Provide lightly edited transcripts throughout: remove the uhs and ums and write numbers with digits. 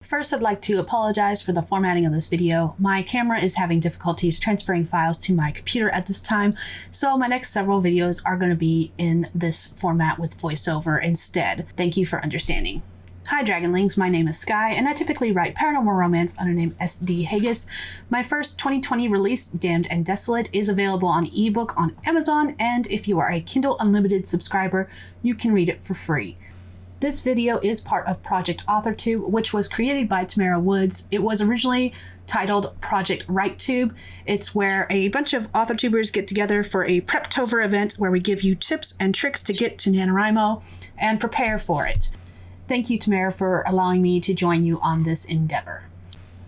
First, I'd like to apologize for the formatting of this video. My camera is having difficulties transferring files to my computer at this time, so my next several videos are going to be in this format with voiceover instead. Thank you for understanding. Hi Dragonlings, my name is Sky, and I typically write paranormal romance under name SD Haggis. My first 2020 release, Damned and Desolate, is available on ebook on Amazon, and if you are a Kindle Unlimited subscriber, you can read it for free. This video is part of Project AuthorTube, which was created by Tamara Woods. It was originally titled Project AuthorTube. It's where a bunch of AuthorTubers get together for a Preptober event where we give you tips and tricks to get to NaNoWriMo and prepare for it. Thank you, Tamara, for allowing me to join you on this endeavor.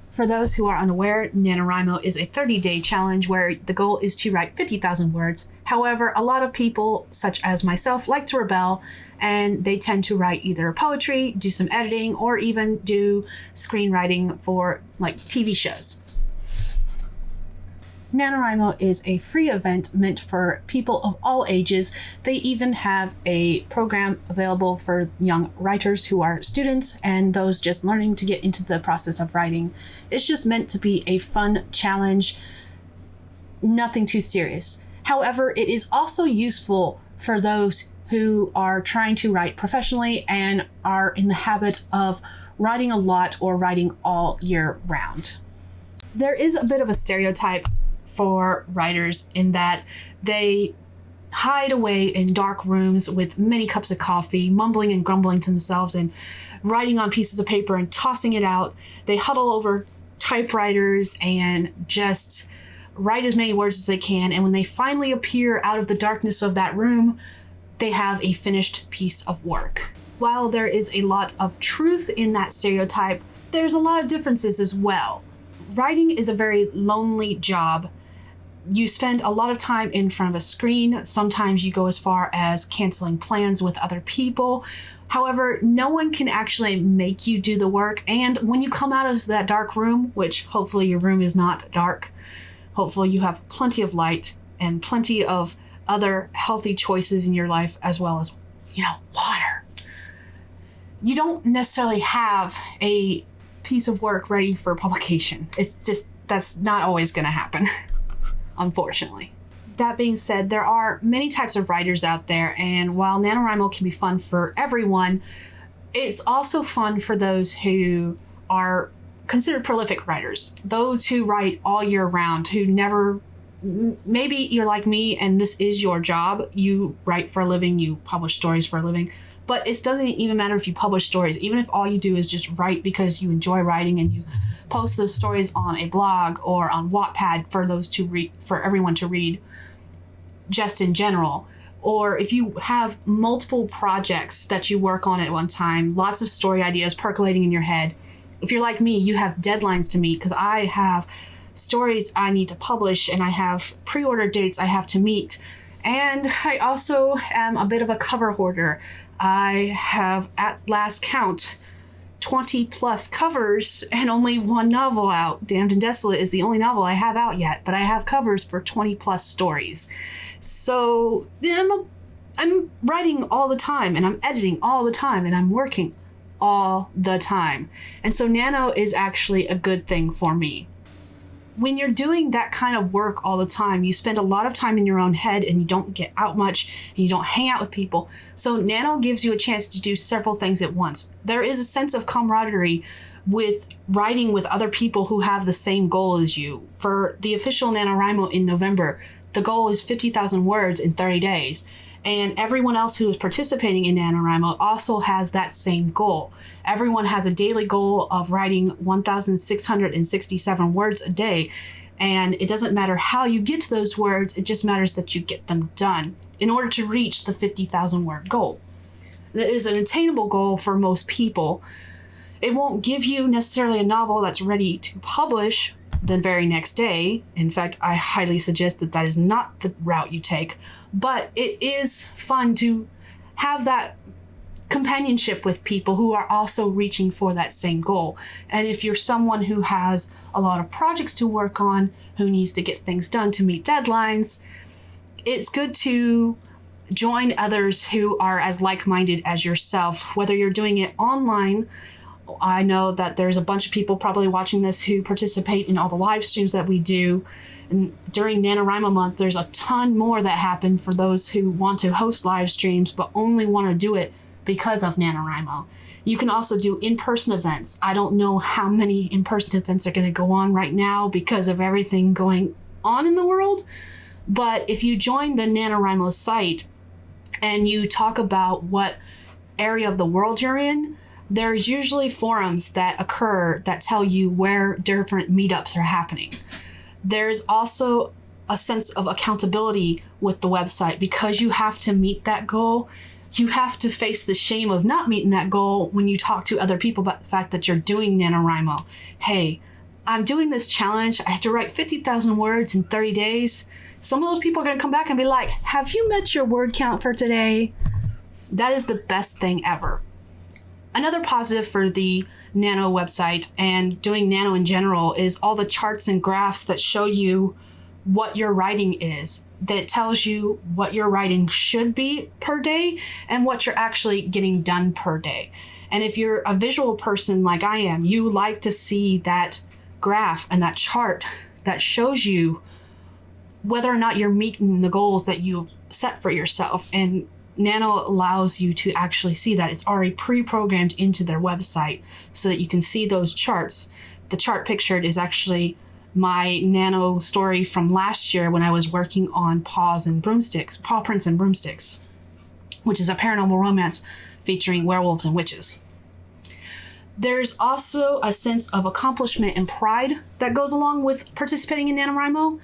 For those who are unaware, NaNoWriMo is a 30-day challenge where the goal is to write 50,000 words. However, a lot of people, such as myself, like to rebel, and they tend to write either poetry, do some editing, or even do screenwriting for like TV shows. NaNoWriMo is a free event meant for people of all ages. They even have a program available for young writers who are students and those just learning to get into the process of writing. It's just meant to be a fun challenge, nothing too serious. However, it is also useful for those who are trying to write professionally and are in the habit of writing a lot or writing all year round. There is a bit of a stereotype for writers in that they hide away in dark rooms with many cups of coffee, mumbling and grumbling to themselves and writing on pieces of paper and tossing it out. They huddle over typewriters and just write as many words as they can. And when they finally appear out of the darkness of that room, they have a finished piece of work. While there is a lot of truth in that stereotype, there's a lot of differences as well. Writing is a very lonely job. You spend a lot of time in front of a screen. Sometimes you go as far as canceling plans with other people. However, no one can actually make you do the work. And when you come out of that dark room, which hopefully your room is not dark, hopefully you have plenty of light and plenty of other healthy choices in your life, as well as, water. You don't necessarily have a piece of work ready for publication. It's just, that's not always going to happen, unfortunately. That being said, there are many types of writers out there, and while NaNoWriMo can be fun for everyone, it's also fun for those who are considered prolific writers, those who write all year round, who never, maybe you're like me and this is your job. You write for a living, you publish stories for a living. But it doesn't even matter if you publish stories, even if all you do is just write because you enjoy writing and you post those stories on a blog or on Wattpad for those to read, for everyone to read, just in general. Or if you have multiple projects that you work on at one time, lots of story ideas percolating in your head. If you're like me, you have deadlines to meet because I have stories I need to publish and I have pre-order dates I have to meet. And I also am a bit of a cover hoarder. I have, at last count, 20 plus covers and only one novel out. Damned and Desolate is the only novel I have out yet, but I have covers for 20 plus stories. So I'm writing all the time, and I'm editing all the time, and I'm working all the time. And so Nano is actually a good thing for me. When you're doing that kind of work all the time, you spend a lot of time in your own head and you don't get out much and you don't hang out with people. So Nano gives you a chance to do several things at once. There is a sense of camaraderie with writing with other people who have the same goal as you. For the official NaNoWriMo in November, the goal is 50,000 words in 30 days. And everyone else who is participating in NaNoWriMo also has that same goal. Everyone has a daily goal of writing 1,667 words a day. And it doesn't matter how you get to those words, it just matters that you get them done in order to reach the 50,000 word goal. That is an attainable goal for most people. It won't give you necessarily a novel that's ready to publish the very next day. In fact, I highly suggest that that is not the route you take. But it is fun to have that companionship with people who are also reaching for that same goal. And if you're someone who has a lot of projects to work on, who needs to get things done to meet deadlines, it's good to join others who are as like-minded as yourself, whether you're doing it online I know that there's a bunch of people probably watching this who participate in all the live streams that we do. And during NaNoWriMo month, there's a ton more that happen for those who want to host live streams but only want to do it because of NaNoWriMo. You can also do in-person events. I don't know how many in-person events are going to go on right now because of everything going on in the world. But if you join the NaNoWriMo site and you talk about what area of the world you're in, there's usually forums that occur that tell you where different meetups are happening. There's also a sense of accountability with the website because you have to meet that goal. You have to face the shame of not meeting that goal when you talk to other people about the fact that you're doing NaNoWriMo. Hey, I'm doing this challenge. I have to write 50,000 words in 30 days. Some of those people are going to come back and be like, have you met your word count for today? That is the best thing ever. Another positive for the NaNo website and doing NaNo in general is all the charts and graphs that show you what your writing is, that tells you what your writing should be per day and what you're actually getting done per day. And if you're a visual person like I am, you like to see that graph and that chart that shows you whether or not you're meeting the goals that you set for yourself. And NaNo allows you to actually see that. It's already pre-programmed into their website so that you can see those charts. The chart pictured is actually my NaNo story from last year when I was working on Paw Prints and Broomsticks, which is a paranormal romance featuring werewolves and witches. There's also a sense of accomplishment and pride that goes along with participating in NaNoWriMo.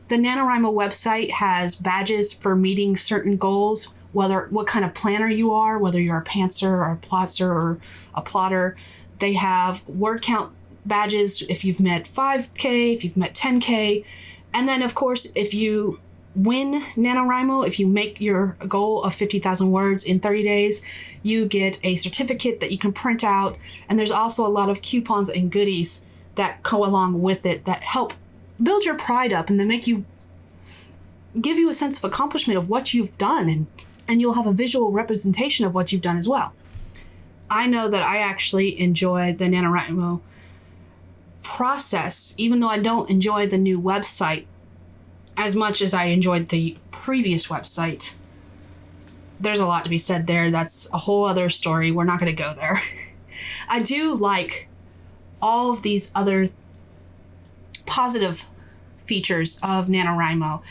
The NaNoWriMo website has badges for meeting certain goals, whether what kind of planner you are, whether you're a pantser or a plotzer or a plotter. They have word count badges if you've met 5K, if you've met 10K. And then, of course, if you win NaNoWriMo, if you make your goal of 50,000 words in 30 days, you get a certificate that you can print out. And there's also a lot of coupons and goodies that go along with it that help build your pride up and then give you a sense of accomplishment of what you've done, and you'll have a visual representation of what you've done as well. I know that I actually enjoy the NaNoWriMo process, even though I don't enjoy the new website as much as I enjoyed the previous website. There's a lot to be said there. That's a whole other story. We're not going to go there. I do like all of these other positive features of NaNoWriMo.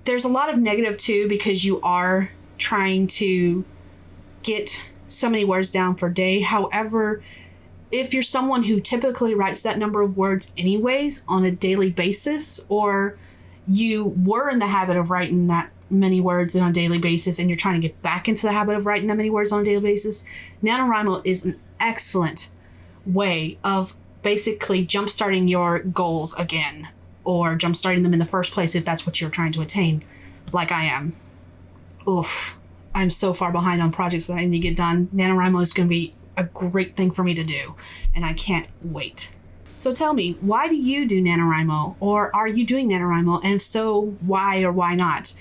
There's a lot of negative too, because you are trying to get so many words down per day. However, if you're someone who typically writes that number of words anyways on a daily basis, or you were in the habit of writing that many words on a daily basis and you're trying to get back into the habit of writing that many words on a daily basis, NaNoWriMo is an excellent way of basically jumpstarting your goals again, or jumpstarting them in the first place if that's what you're trying to attain, like I am. Oof, I'm so far behind on projects that I need to get done. NaNoWriMo is going to be a great thing for me to do, and I can't wait. So tell me, why do you do NaNoWriMo, or are you doing NaNoWriMo? And if so, why or why not?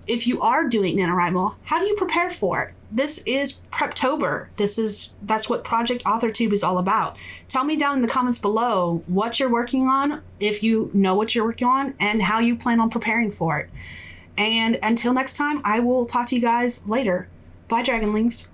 If you are doing NaNoWriMo, how do you prepare for it? This is Preptober. That's what Project AuthorTube is all about. Tell me down in the comments below what you're working on, if you know what you're working on, and how you plan on preparing for it. And until next time, I will talk to you guys later. Bye, Dragonlings.